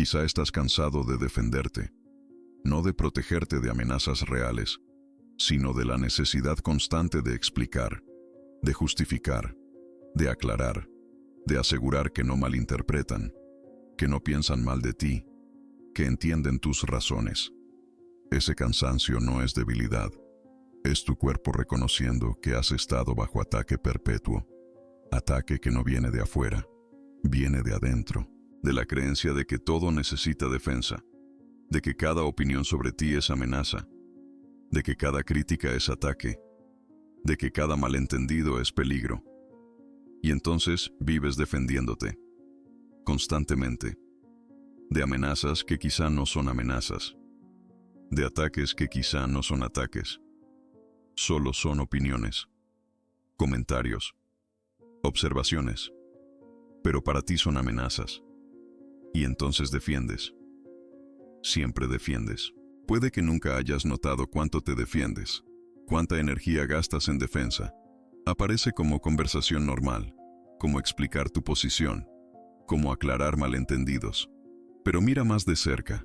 Quizá estás cansado de defenderte, no de protegerte de amenazas reales, sino de la necesidad constante de explicar, de justificar, de aclarar, de asegurar que no malinterpretan, que no piensan mal de ti, que entienden tus razones. Ese cansancio no es debilidad, es tu cuerpo reconociendo que has estado bajo ataque perpetuo, ataque que no viene de afuera, viene de adentro, de la creencia de que todo necesita defensa, de que cada opinión sobre ti es amenaza, de que cada crítica es ataque, de que cada malentendido es peligro. Y entonces vives defendiéndote, constantemente, de amenazas que quizá no son amenazas, de ataques que quizá no son ataques, solo son opiniones, comentarios, observaciones, pero para ti son amenazas. Y entonces defiendes. Siempre defiendes. Puede que nunca hayas notado cuánto te defiendes, cuánta energía gastas en defensa. Aparece como conversación normal, como explicar tu posición, como aclarar malentendidos. Pero mira más de cerca.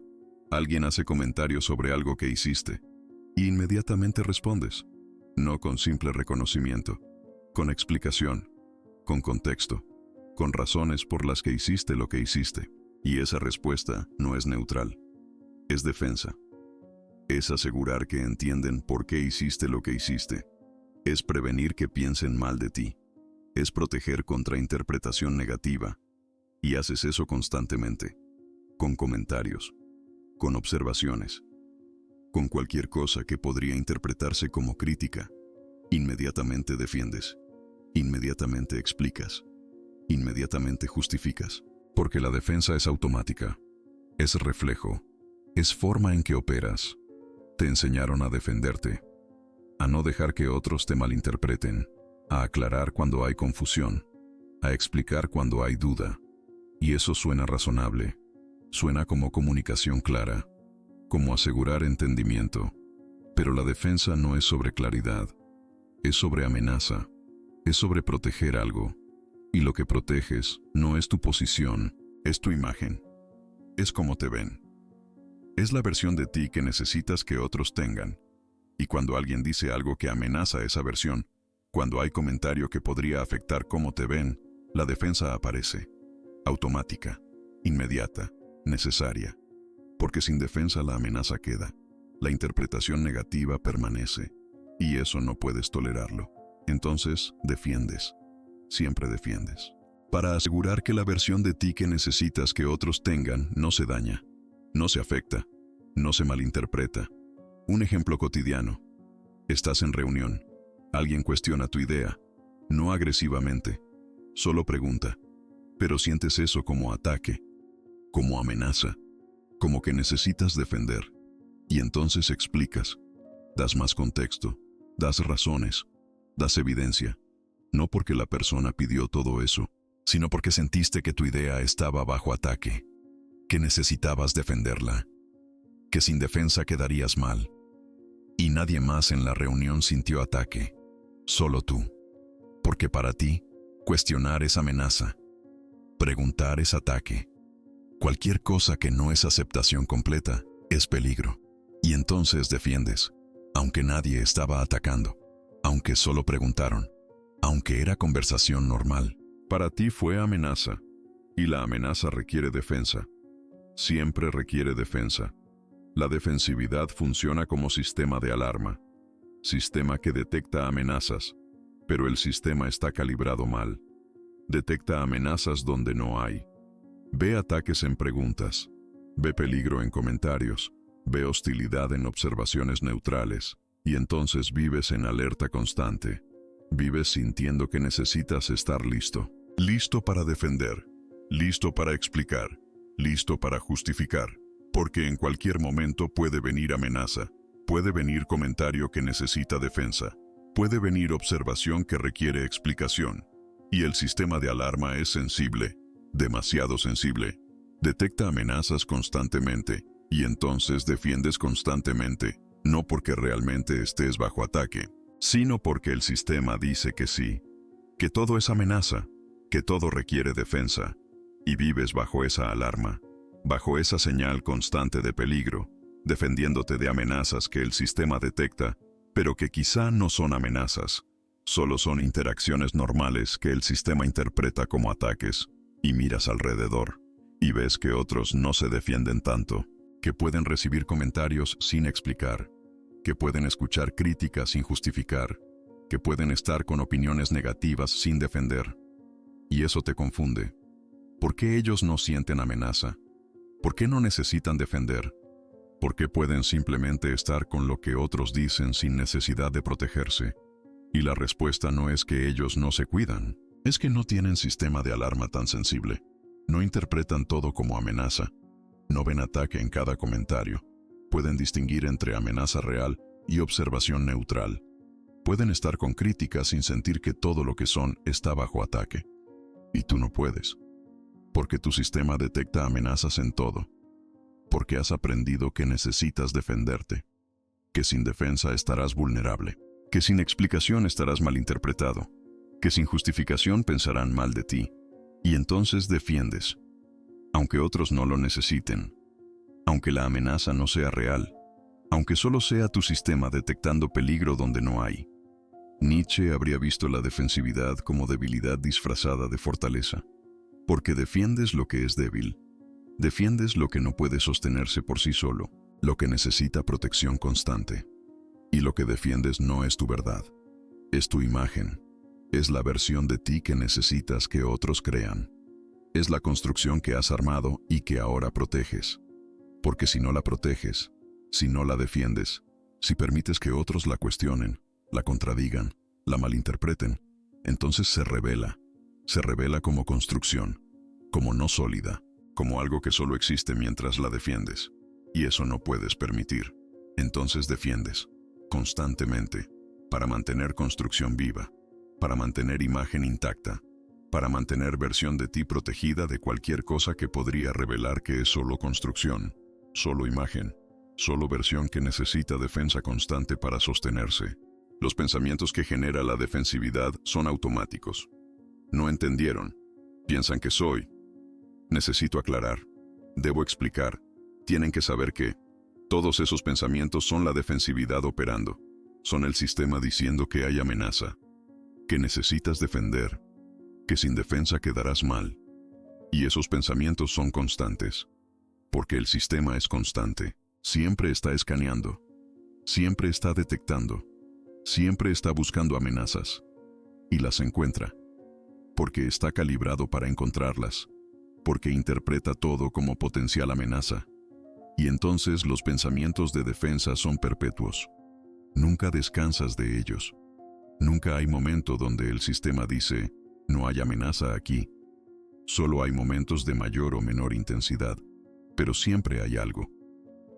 Alguien hace comentarios sobre algo que hiciste, y inmediatamente respondes. No con simple reconocimiento, con explicación, con contexto, con razones por las que hiciste lo que hiciste. Y esa respuesta no es neutral, es defensa. Es asegurar que entienden por qué hiciste lo que hiciste. Es prevenir que piensen mal de ti. Es proteger contra interpretación negativa. Y haces eso constantemente, con comentarios, con observaciones, con cualquier cosa que podría interpretarse como crítica. Inmediatamente defiendes, inmediatamente explicas, inmediatamente justificas. Porque la defensa es automática, es reflejo, es forma en que operas. Te enseñaron a defenderte, a no dejar que otros te malinterpreten, a aclarar cuando hay confusión, a explicar cuando hay duda. Y eso suena razonable, suena como comunicación clara, como asegurar entendimiento. Pero la defensa no es sobre claridad, es sobre amenaza, es sobre proteger algo. Y lo que proteges no es tu posición, es tu imagen. Es cómo te ven. Es la versión de ti que necesitas que otros tengan. Y cuando alguien dice algo que amenaza esa versión, cuando hay comentario que podría afectar cómo te ven, la defensa aparece. Automática, inmediata, necesaria. Porque sin defensa la amenaza queda. La interpretación negativa permanece. Y eso no puedes tolerarlo. Entonces, defiendes. Siempre defiendes. Para asegurar que la versión de ti que necesitas que otros tengan no se daña, no se afecta, no se malinterpreta. Un ejemplo cotidiano. Estás en reunión. Alguien cuestiona tu idea. No agresivamente. Solo pregunta. Pero sientes eso como ataque, como amenaza, como que necesitas defender. Y entonces explicas. Das más contexto. Das razones. Das evidencia. No porque la persona pidió todo eso, sino porque sentiste que tu idea estaba bajo ataque, que necesitabas defenderla, que sin defensa quedarías mal. Y nadie más en la reunión sintió ataque, solo tú. Porque para ti, cuestionar es amenaza, preguntar es ataque. Cualquier cosa que no es aceptación completa es peligro. Y entonces defiendes, aunque nadie estaba atacando, aunque solo preguntaron. Aunque era conversación normal. Para ti fue amenaza, y la amenaza requiere defensa. Siempre requiere defensa. La defensividad funciona como sistema de alarma, sistema que detecta amenazas, pero el sistema está calibrado mal. Detecta amenazas donde no hay. Ve ataques en preguntas, ve peligro en comentarios, ve hostilidad en observaciones neutrales, y entonces vives en alerta constante. Vives sintiendo que necesitas estar listo. Listo para defender. Listo para explicar. Listo para justificar. Porque en cualquier momento puede venir amenaza. Puede venir comentario que necesita defensa. Puede venir observación que requiere explicación. Y el sistema de alarma es sensible. Demasiado sensible. Detecta amenazas constantemente. Y entonces defiendes constantemente. No porque realmente estés bajo ataque, sino porque el sistema dice que sí, que todo es amenaza, que todo requiere defensa, y vives bajo esa alarma, bajo esa señal constante de peligro, defendiéndote de amenazas que el sistema detecta, pero que quizá no son amenazas, solo son interacciones normales que el sistema interpreta como ataques, y miras alrededor, y ves que otros no se defienden tanto, que pueden recibir comentarios sin explicar, que pueden escuchar críticas sin justificar, que pueden estar con opiniones negativas sin defender. Y eso te confunde. ¿Por qué ellos no sienten amenaza? ¿Por qué no necesitan defender? ¿Por qué pueden simplemente estar con lo que otros dicen sin necesidad de protegerse? Y la respuesta no es que ellos no se cuidan, es que no tienen sistema de alarma tan sensible. No interpretan todo como amenaza. No ven ataque en cada comentario. Pueden distinguir entre amenaza real y observación neutral. Pueden estar con críticas sin sentir que todo lo que son está bajo ataque. Y tú no puedes. Porque tu sistema detecta amenazas en todo. Porque has aprendido que necesitas defenderte. Que sin defensa estarás vulnerable. Que sin explicación estarás malinterpretado. Que sin justificación pensarán mal de ti. Y entonces defiendes. Aunque otros no lo necesiten. Aunque la amenaza no sea real. Aunque solo sea tu sistema detectando peligro donde no hay. Nietzsche habría visto la defensividad como debilidad disfrazada de fortaleza. Porque defiendes lo que es débil. Defiendes lo que no puede sostenerse por sí solo, lo que necesita protección constante. Y lo que defiendes no es tu verdad. Es tu imagen. Es la versión de ti que necesitas que otros crean. Es la construcción que has armado y que ahora proteges. Porque si no la proteges, si no la defiendes, si permites que otros la cuestionen, la contradigan, la malinterpreten, entonces se revela como construcción, como no sólida, como algo que solo existe mientras la defiendes. Y eso no puedes permitir. Entonces defiendes, constantemente, para mantener construcción viva, para mantener imagen intacta, para mantener versión de ti protegida de cualquier cosa que podría revelar que es solo construcción, solo imagen, solo versión que necesita defensa constante para sostenerse. Los pensamientos que genera la defensividad son automáticos. No entendieron. Piensan que soy. Necesito aclarar. Debo explicar. Tienen que saber que todos esos pensamientos son la defensividad operando. Son el sistema diciendo que hay amenaza, que necesitas defender, que sin defensa quedarás mal. Y esos pensamientos son constantes. Porque el sistema es constante. Siempre está escaneando. Siempre está detectando. Siempre está buscando amenazas. Y las encuentra. Porque está calibrado para encontrarlas. Porque interpreta todo como potencial amenaza. Y entonces los pensamientos de defensa son perpetuos. Nunca descansas de ellos. Nunca hay momento donde el sistema dice, no hay amenaza aquí. Solo hay momentos de mayor o menor intensidad. Pero siempre hay algo.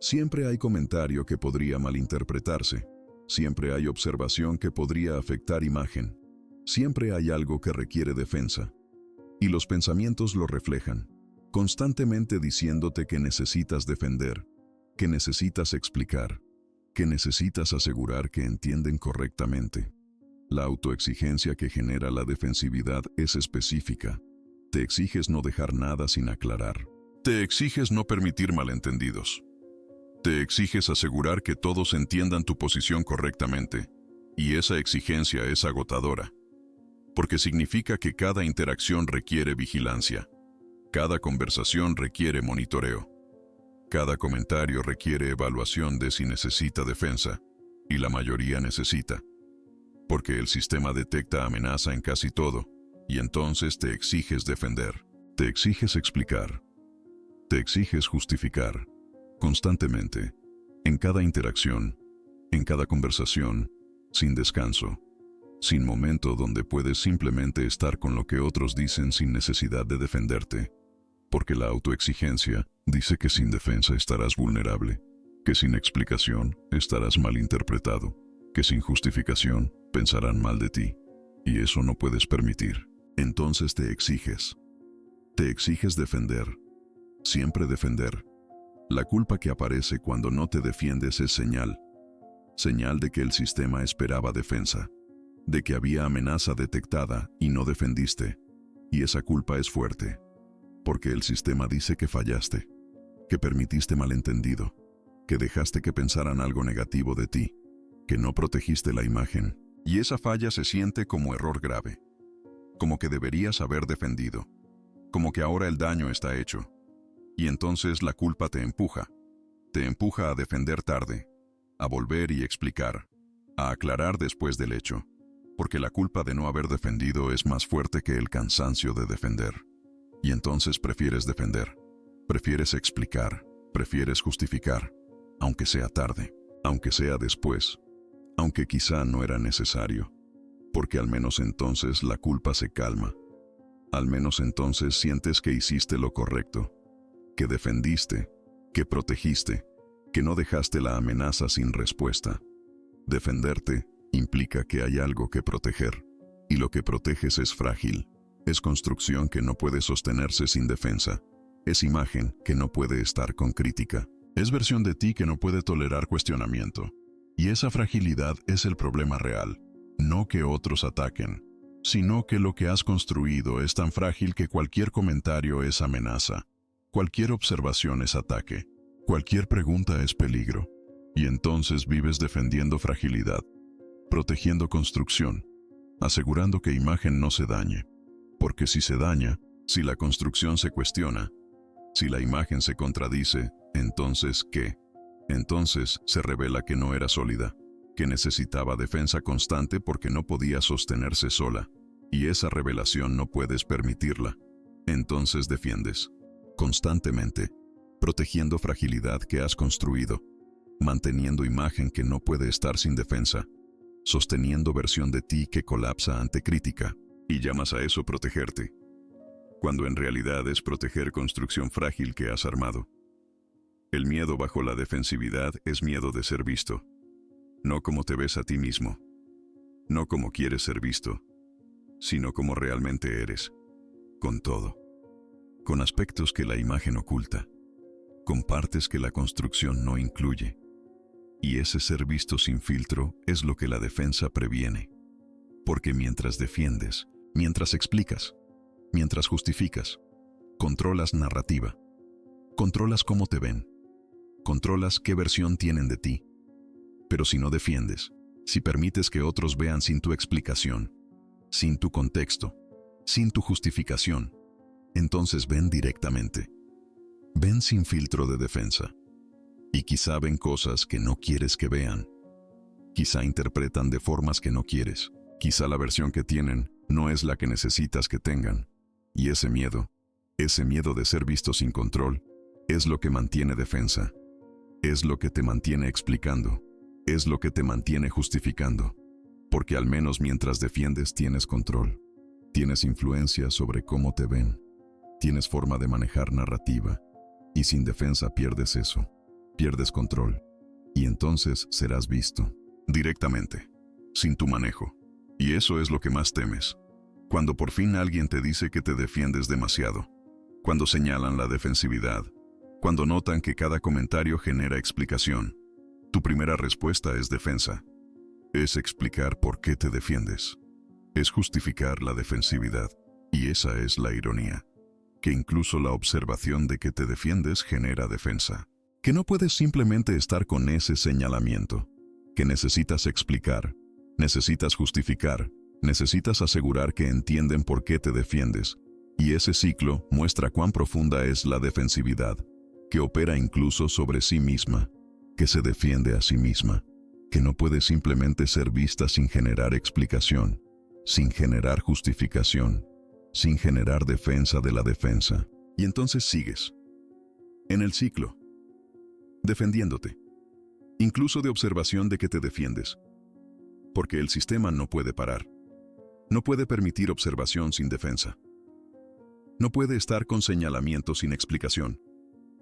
Siempre hay comentario que podría malinterpretarse. Siempre hay observación que podría afectar imagen. Siempre hay algo que requiere defensa. Y los pensamientos lo reflejan, constantemente diciéndote que necesitas defender, que necesitas explicar, que necesitas asegurar que entienden correctamente. La autoexigencia que genera la defensividad es específica. Te exiges no dejar nada sin aclarar. Te exiges no permitir malentendidos. Te exiges asegurar que todos entiendan tu posición correctamente, y esa exigencia es agotadora, porque significa que cada interacción requiere vigilancia, cada conversación requiere monitoreo, cada comentario requiere evaluación de si necesita defensa, y la mayoría necesita, porque el sistema detecta amenaza en casi todo, y entonces te exiges defender, te exiges explicar, te exiges justificar. Constantemente, en cada interacción, en cada conversación, sin descanso, sin momento donde puedes simplemente estar con lo que otros dicen sin necesidad de defenderte, porque la autoexigencia dice que sin defensa estarás vulnerable, que sin explicación estarás malinterpretado, que sin justificación pensarán mal de ti, y eso no puedes permitir. Entonces te exiges defender, siempre defender. La culpa que aparece cuando no te defiendes es señal de que el sistema esperaba defensa, de que había amenaza detectada y no defendiste, y esa culpa es fuerte, porque el sistema dice que fallaste, que permitiste malentendido, que dejaste que pensaran algo negativo de ti, que no protegiste la imagen. Y esa falla se siente como error grave, como que deberías haber defendido, como que ahora el daño está hecho. Y entonces la culpa te empuja a defender tarde, a volver y explicar, a aclarar después del hecho, porque la culpa de no haber defendido es más fuerte que el cansancio de defender. Y entonces prefieres defender, prefieres explicar, prefieres justificar, aunque sea tarde, aunque sea después, aunque quizá no era necesario, porque al menos entonces la culpa se calma. Al menos entonces sientes que hiciste lo correcto, que defendiste, que protegiste, que no dejaste la amenaza sin respuesta. Defenderte implica que hay algo que proteger, y lo que proteges es frágil, es construcción que no puede sostenerse sin defensa, es imagen que no puede estar con crítica, es versión de ti que no puede tolerar cuestionamiento. Y esa fragilidad es el problema real, no que otros ataquen, sino que lo que has construido es tan frágil que cualquier comentario es amenaza, cualquier observación es ataque, cualquier pregunta es peligro, y entonces vives defendiendo fragilidad, protegiendo construcción, asegurando que imagen no se dañe, porque si se daña, si la construcción se cuestiona, si la imagen se contradice, entonces ¿qué? Entonces se revela que no era sólida, que necesitaba defensa constante porque no podía sostenerse sola, y esa revelación no puedes permitirla. Entonces defiendes, constantemente, protegiendo fragilidad que has construido, manteniendo imagen que no puede estar sin defensa, sosteniendo versión de ti que colapsa ante crítica, y llamas a eso protegerte, cuando en realidad es proteger construcción frágil que has armado. El miedo bajo la defensividad es miedo de ser visto, no como te ves a ti mismo, no como quieres ser visto, sino como realmente eres, con todo, con aspectos que la imagen oculta, con partes que la construcción no incluye. Y ese ser visto sin filtro es lo que la defensa previene, porque mientras defiendes, mientras explicas, mientras justificas, controlas narrativa, controlas cómo te ven, controlas qué versión tienen de ti. Pero si no defiendes, si permites que otros vean sin tu explicación, sin tu contexto, sin tu justificación, entonces ven directamente. Ven sin filtro de defensa. Y quizá ven cosas que no quieres que vean. Quizá interpretan de formas que no quieres. Quizá la versión que tienen no es la que necesitas que tengan. Y ese miedo de ser visto sin control, es lo que mantiene defensa. Es lo que te mantiene explicando. Es lo que te mantiene justificando. Porque al menos mientras defiendes tienes control. Tienes influencia sobre cómo te ven. Tienes forma de manejar narrativa. Y sin defensa pierdes eso. Pierdes control. Y entonces serás visto. Directamente. Sin tu manejo. Y eso es lo que más temes. Cuando por fin alguien te dice que te defiendes demasiado. Cuando señalan la defensividad. Cuando notan que cada comentario genera explicación. Tu primera respuesta es defensa. Es explicar por qué te defiendes. Es justificar la defensividad. Y esa es la ironía. Que incluso la observación de que te defiendes genera defensa. Que no puedes simplemente estar con ese señalamiento. Que necesitas explicar. Necesitas justificar. Necesitas asegurar que entienden por qué te defiendes. Y ese ciclo muestra cuán profunda es la defensividad. Que opera incluso sobre sí misma. Que se defiende a sí misma. Que no puede simplemente ser vista sin generar explicación. Sin generar justificación. Sin generar defensa de la defensa. Y entonces sigues. En el ciclo. Defendiéndote. Incluso de observación de que te defiendes. Porque el sistema no puede parar. No puede permitir observación sin defensa. No puede estar con señalamiento sin explicación.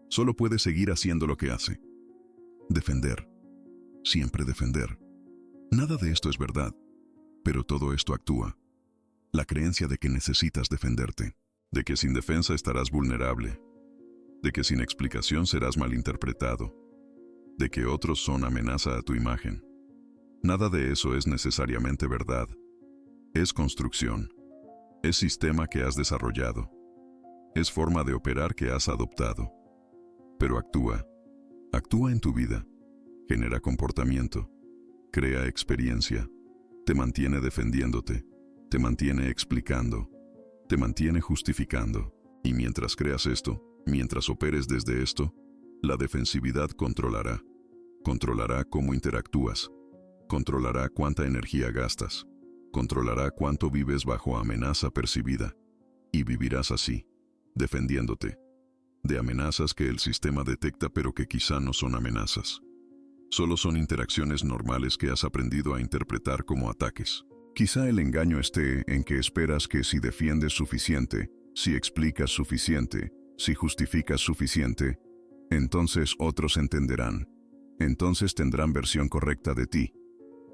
Solo puede seguir haciendo lo que hace. Defender. Siempre defender. Nada de esto es verdad. Pero todo esto actúa. La creencia de que necesitas defenderte. De que sin defensa estarás vulnerable. De que sin explicación serás malinterpretado. De que otros son amenaza a tu imagen. Nada de eso es necesariamente verdad. Es construcción. Es sistema que has desarrollado. Es forma de operar que has adoptado. pero actúa. Actúa en tu vida. Genera comportamiento. Crea experiencia. Te mantiene defendiéndote. Te mantiene explicando. Te mantiene justificando. Y mientras creas esto, mientras operes desde esto, la defensividad controlará. Controlará cómo interactúas. Controlará cuánta energía gastas. Controlará cuánto vives bajo amenaza percibida. Y vivirás así, defendiéndote de amenazas que el sistema detecta pero que quizá no son amenazas. Solo son interacciones normales que has aprendido a interpretar como ataques. Quizá el engaño esté en que esperas que si defiendes suficiente, si explicas suficiente, si justificas suficiente, entonces otros entenderán. Entonces tendrán versión correcta de ti.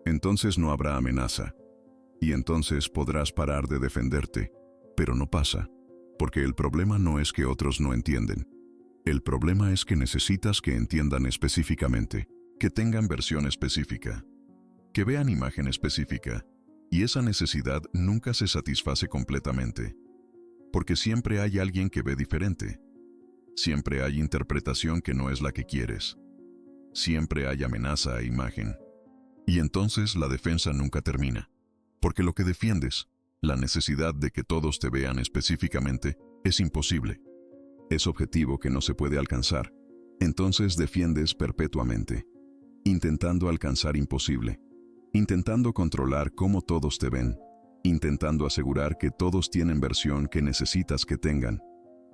Entonces no habrá amenaza. Y entonces podrás parar de defenderte. Pero no pasa. Porque el problema no es que otros no entienden. El problema es que necesitas que entiendan específicamente, que tengan versión específica, que vean imagen específica. Y esa necesidad nunca se satisface completamente. Porque siempre hay alguien que ve diferente. Siempre hay interpretación que no es la que quieres. Siempre hay amenaza a imagen. Y entonces la defensa nunca termina. Porque lo que defiendes, la necesidad de que todos te vean específicamente, es imposible. Es objetivo que no se puede alcanzar. Entonces defiendes perpetuamente, intentando alcanzar imposible, intentando controlar cómo todos te ven, intentando asegurar que todos tienen versión que necesitas que tengan.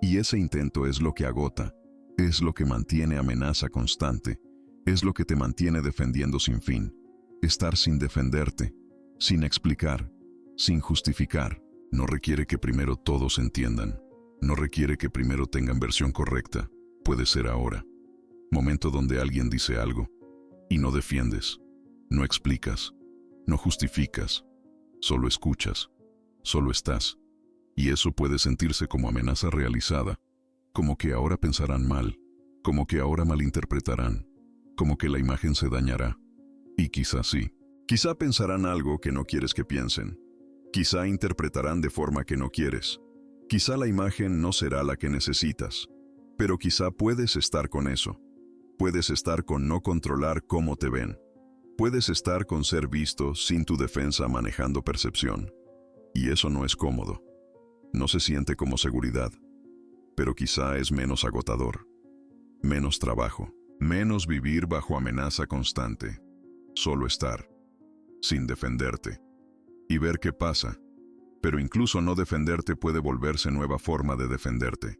Y ese intento es lo que agota, es lo que mantiene amenaza constante, es lo que te mantiene defendiendo sin fin. Estar sin defenderte, sin explicar, sin justificar, no requiere que primero todos entiendan. No requiere que primero tengan versión correcta. Puede ser ahora. Momento donde alguien dice algo y no defiendes, no explicas, no justificas, solo escuchas, solo estás. Y eso puede sentirse como amenaza realizada, como que ahora pensarán mal, como que ahora malinterpretarán, como que la imagen se dañará. Y quizá sí. Quizá pensarán algo que no quieres que piensen. Quizá interpretarán de forma que no quieres. Quizá la imagen no será la que necesitas. Pero quizá puedes estar con eso. Puedes estar con no controlar cómo te ven. Puedes estar con ser visto sin tu defensa manejando percepción. Y eso no es cómodo. No se siente como seguridad. Pero quizá es menos agotador. Menos trabajo. Menos vivir bajo amenaza constante. Solo estar. Sin defenderte. Y ver qué pasa. Pero incluso no defenderte puede volverse nueva forma de defenderte.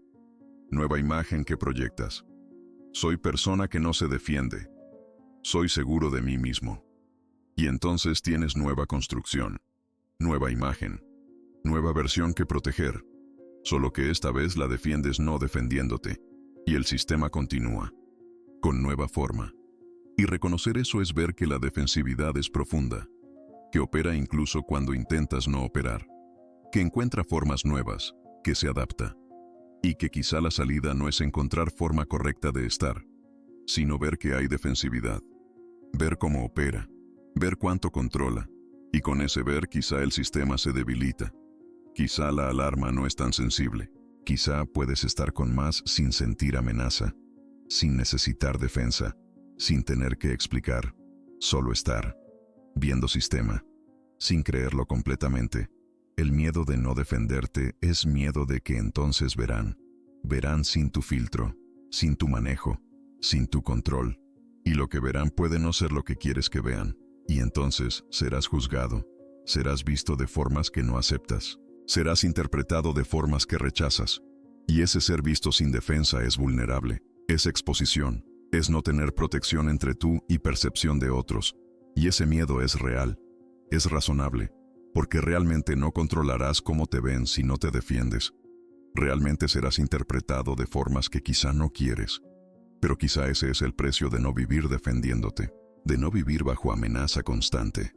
Nueva imagen que proyectas. Soy persona que no se defiende. Soy seguro de mí mismo. Y entonces tienes nueva construcción. Nueva imagen. Nueva versión que proteger. Solo que esta vez la defiendes no defendiéndote. Y el sistema continúa. Con nueva forma. Y reconocer eso es ver que la defensividad es profunda, que opera incluso cuando intentas no operar, que encuentra formas nuevas, que se adapta, y que quizá la salida no es encontrar forma correcta de estar, sino ver que hay defensividad, ver cómo opera, ver cuánto controla, y con ese ver quizá el sistema se debilita, quizá la alarma no es tan sensible, quizá puedes estar con más sin sentir amenaza, sin necesitar defensa, sin tener que explicar, solo estar, viendo sistema, sin creerlo completamente. El miedo de no defenderte es miedo de que entonces verán sin tu filtro, sin tu manejo, sin tu control, y lo que verán puede no ser lo que quieres que vean, y entonces serás juzgado, serás visto de formas que no aceptas, serás interpretado de formas que rechazas, y ese ser visto sin defensa es vulnerable, es exposición. Es no tener protección entre tú y percepción de otros. Y ese miedo es real, es razonable, porque realmente no controlarás cómo te ven si no te defiendes. Realmente serás interpretado de formas que quizá no quieres. Pero quizá ese es el precio de no vivir defendiéndote, de no vivir bajo amenaza constante,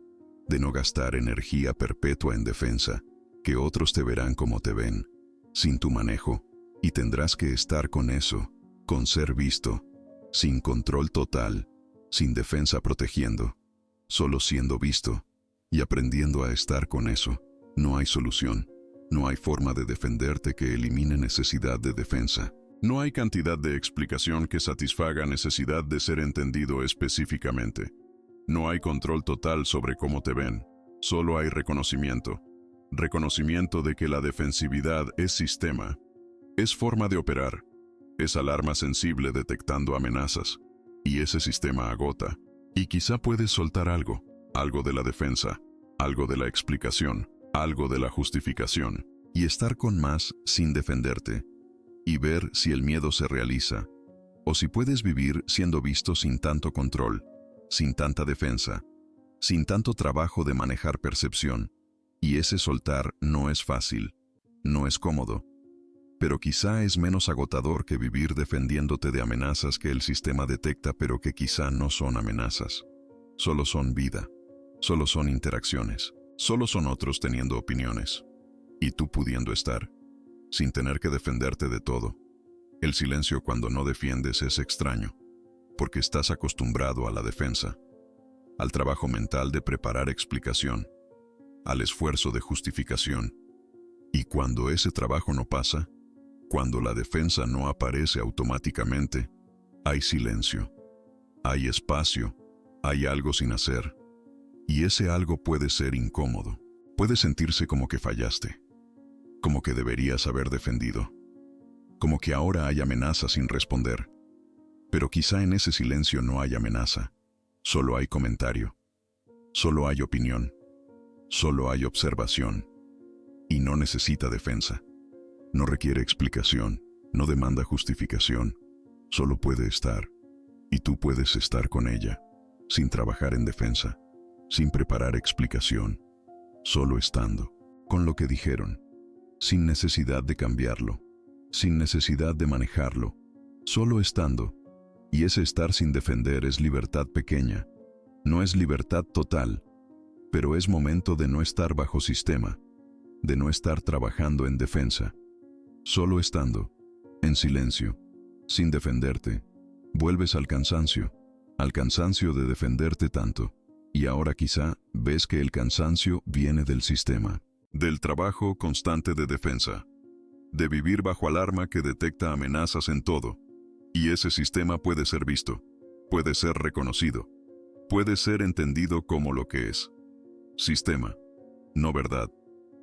de no gastar energía perpetua en defensa, que otros te verán como te ven, sin tu manejo, y tendrás que estar con eso, con ser visto, sin control total, sin defensa protegiendo, solo siendo visto y aprendiendo a estar con eso. No hay solución, no hay forma de defenderte que elimine necesidad de defensa. No hay cantidad de explicación que satisfaga necesidad de ser entendido específicamente. No hay control total sobre cómo te ven. Solo hay reconocimiento. Reconocimiento de que la defensividad es sistema, es forma de operar, es alarma sensible detectando amenazas. Y ese sistema agota. Y quizá puedes soltar algo, algo de la defensa, algo de la explicación, algo de la justificación, y estar con más sin defenderte, y ver si el miedo se realiza, o si puedes vivir siendo visto sin tanto control, sin tanta defensa, sin tanto trabajo de manejar percepción. Y ese soltar no es fácil, no es cómodo, pero quizá es menos agotador que vivir defendiéndote de amenazas que el sistema detecta, pero que quizá no son amenazas. Solo son vida, solo son interacciones, solo son otros teniendo opiniones, y tú pudiendo estar, sin tener que defenderte de todo. El silencio cuando no defiendes es extraño, porque estás acostumbrado a la defensa, al trabajo mental de preparar explicación, al esfuerzo de justificación. Y cuando ese trabajo no pasa, cuando la defensa no aparece automáticamente, hay silencio, hay espacio, hay algo sin hacer. Y ese algo puede ser incómodo, puede sentirse como que fallaste, como que deberías haber defendido, como que ahora hay amenaza sin responder. Pero quizá en ese silencio no hay amenaza, solo hay comentario, solo hay opinión, solo hay observación, y no necesita defensa. No requiere explicación, no demanda justificación, solo puede estar, y tú puedes estar con ella, sin trabajar en defensa, sin preparar explicación, solo estando, con lo que dijeron, sin necesidad de cambiarlo, sin necesidad de manejarlo, solo estando. Y ese estar sin defender es libertad pequeña, no es libertad total, pero es momento de no estar bajo sistema, de no estar trabajando en defensa. Solo estando, en silencio, sin defenderte, vuelves al cansancio de defenderte tanto, y ahora quizá ves que el cansancio viene del sistema, del trabajo constante de defensa, de vivir bajo alarma que detecta amenazas en todo, y ese sistema puede ser visto, puede ser reconocido, puede ser entendido como lo que es. Sistema, no verdad,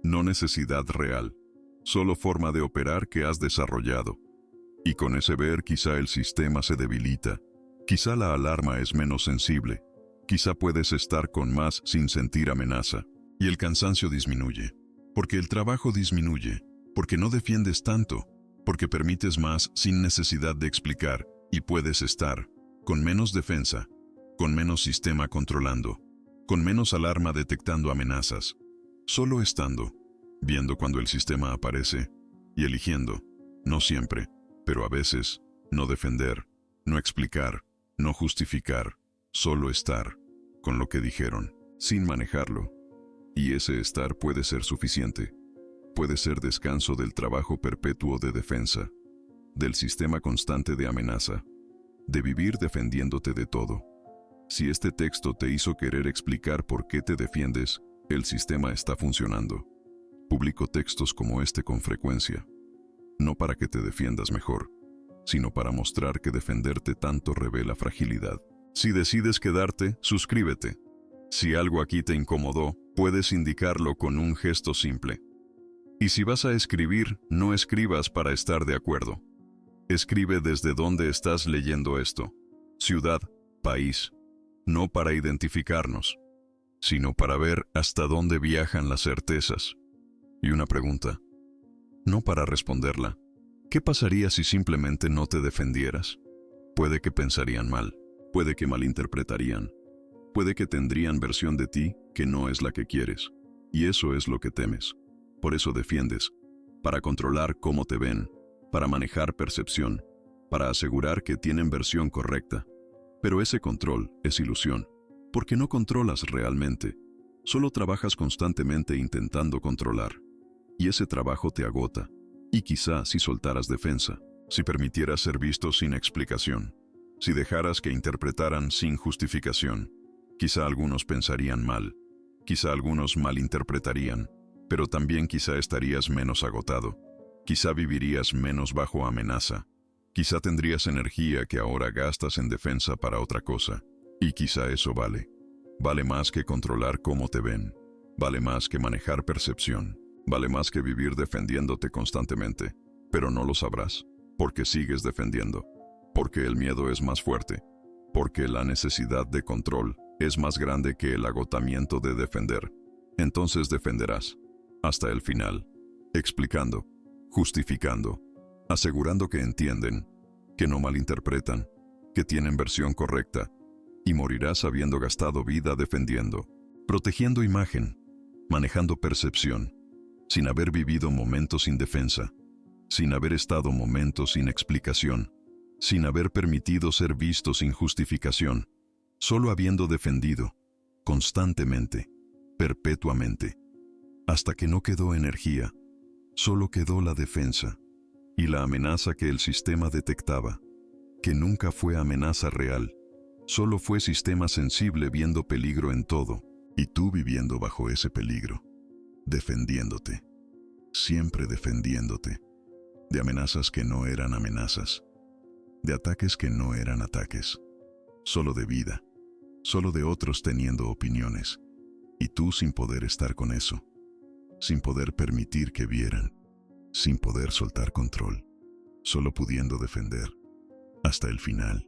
no necesidad real. Solo forma de operar que has desarrollado. Y con ese ver quizá el sistema se debilita, quizá la alarma es menos sensible, quizá puedes estar con más sin sentir amenaza. Y el cansancio disminuye, porque el trabajo disminuye, porque no defiendes tanto, porque permites más sin necesidad de explicar, y puedes estar, con menos defensa, con menos sistema controlando, con menos alarma detectando amenazas, solo estando, viendo cuando el sistema aparece, y eligiendo, no siempre, pero a veces, no defender, no explicar, no justificar, solo estar, con lo que dijeron, sin manejarlo. Y ese estar puede ser suficiente, puede ser descanso del trabajo perpetuo de defensa, del sistema constante de amenaza, de vivir defendiéndote de todo. Si este texto te hizo querer explicar por qué te defiendes, el sistema está funcionando. Publico textos como este con frecuencia, no para que te defiendas mejor, sino para mostrar que defenderte tanto revela fragilidad. Si decides quedarte, suscríbete. Si algo aquí te incomodó, puedes indicarlo con un gesto simple. Y si vas a escribir, no escribas para estar de acuerdo. Escribe desde dónde estás leyendo esto. Ciudad, país. No para identificarnos, sino para ver hasta dónde viajan las certezas. Y una pregunta, no para responderla. ¿Qué pasaría si simplemente no te defendieras? Puede que pensarían mal, puede que malinterpretarían, puede que tendrían versión de ti que no es la que quieres, y eso es lo que temes. Por eso defiendes, para controlar cómo te ven, para manejar percepción, para asegurar que tienen versión correcta. Pero ese control es ilusión, porque no controlas realmente, solo trabajas constantemente intentando controlar. Y ese trabajo te agota, y quizá si soltaras defensa, si permitieras ser visto sin explicación, si dejaras que interpretaran sin justificación, quizá algunos pensarían mal, quizá algunos malinterpretarían, pero también quizá estarías menos agotado, quizá vivirías menos bajo amenaza, Quizá tendrías energía que ahora gastas en defensa para otra cosa. Y quizá eso vale. Vale más que controlar cómo te ven. Vale más que manejar percepción. Vale más que vivir defendiéndote constantemente. Pero no lo sabrás, porque sigues defendiendo. Porque el miedo es más fuerte. Porque la necesidad de control es más grande que el agotamiento de defender. Entonces defenderás, hasta el final, explicando, justificando, asegurando que entienden, que no malinterpretan, que tienen versión correcta, y morirás habiendo gastado vida defendiendo, protegiendo imagen, manejando percepción, sin haber vivido momentos sin defensa, sin haber estado momentos sin explicación, sin haber permitido ser visto sin justificación, solo habiendo defendido, constantemente, perpetuamente, hasta que no quedó energía, solo quedó la defensa y la amenaza que el sistema detectaba, que nunca fue amenaza real, solo fue sistema sensible viendo peligro en todo, y tú viviendo bajo ese peligro, defendiéndote, siempre defendiéndote, de amenazas que no eran amenazas, de ataques que no eran ataques, solo de vida, solo de otros teniendo opiniones, y tú sin poder estar con eso, sin poder permitir que vieran, sin poder soltar control, solo pudiendo defender, hasta el final.